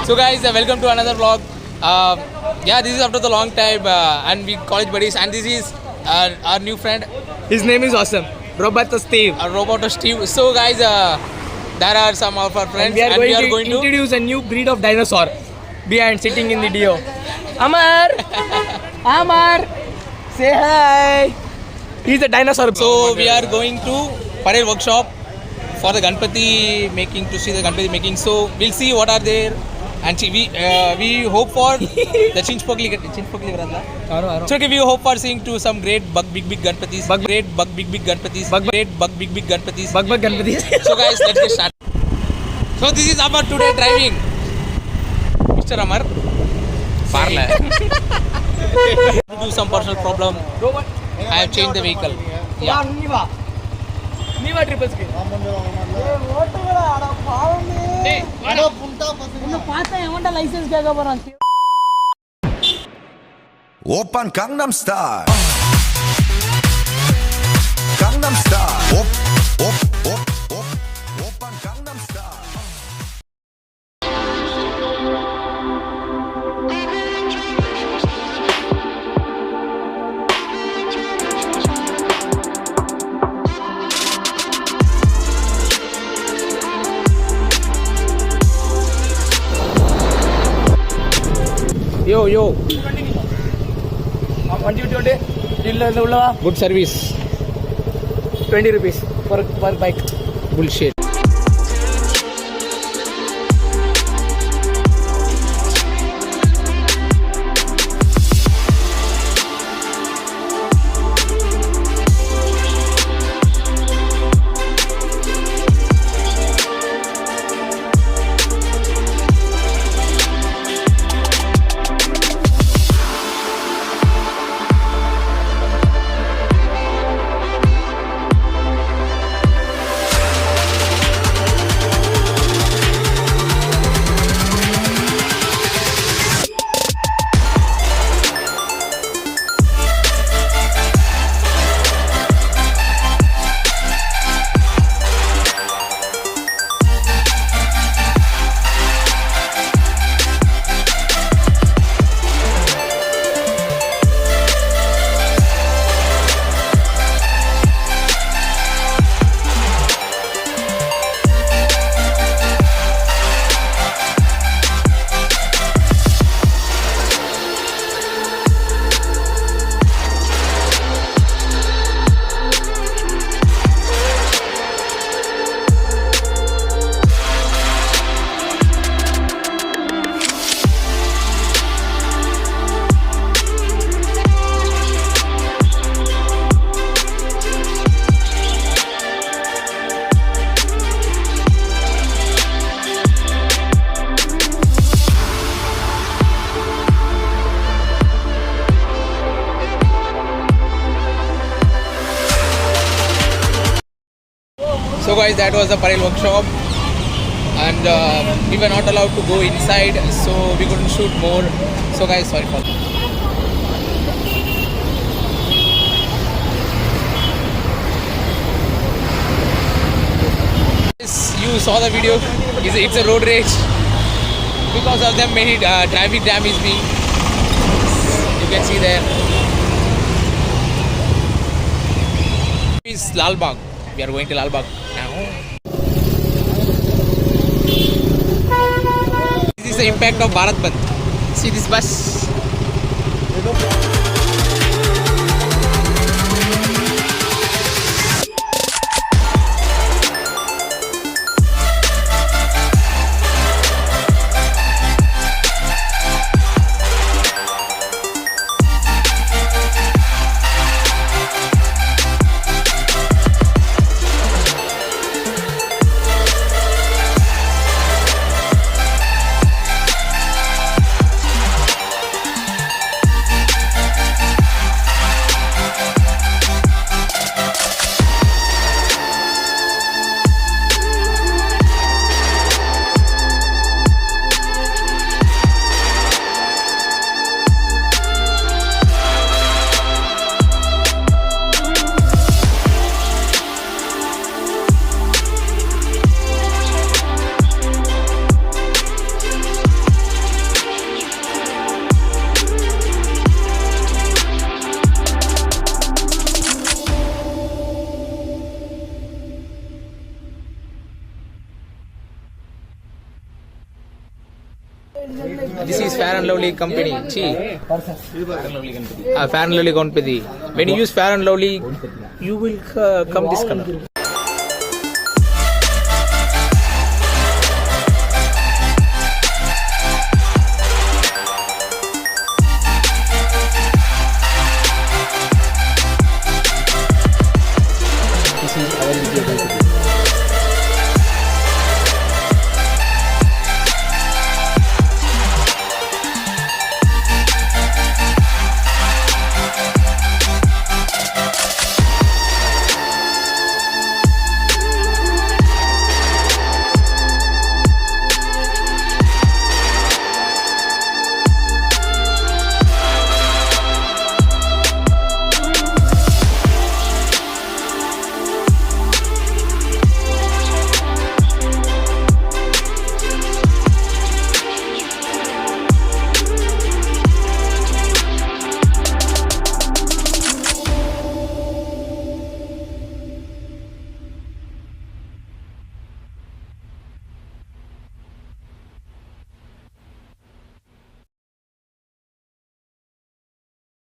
So guys, welcome to another vlog. Yeah, this is after the long time and we college buddies, and this is our new friend. His name is awesome. Roberto Steve. Roberto Steve. So guys, there are some of our friends, We are going to introduce a new breed of dinosaur. Behind, sitting in the Dio. Amar! Amar! Say hi! He's a dinosaur. So we are going to Parel workshop for the Ganpati making, to see the Ganpati making. So we'll see what are there, and we hope for the Chinchpogli Granda. So okay, we hope for seeing to some great big Ganpatis, great big Ganpatis, great big Ganpatis. Bug Ganpati. So guys, let's get started. So this is our today driving, Mr. Amar. Parel. Due to some personal problem, I have changed the vehicle. Yeah. Niva triples ke. Open Gangnam Style. Gangnam Style. Open Gangnam Style. Yo. Good service. 20 rupees per bike. Bullshit. So guys, that was the Parel workshop, and we were not allowed to go inside, so we couldn't shoot more. So guys, sorry for that. You saw the video. It's a road rage. Because of them, many traffic jam is being. You can see there. It's Lalbaug. We are going to Lalbaug now. This is the impact of Bharat Bandh. See this bus? This is Fair and Lovely company. See, Fair and Lovely company. When you use Fair and Lovely, you will come this color. This is our video.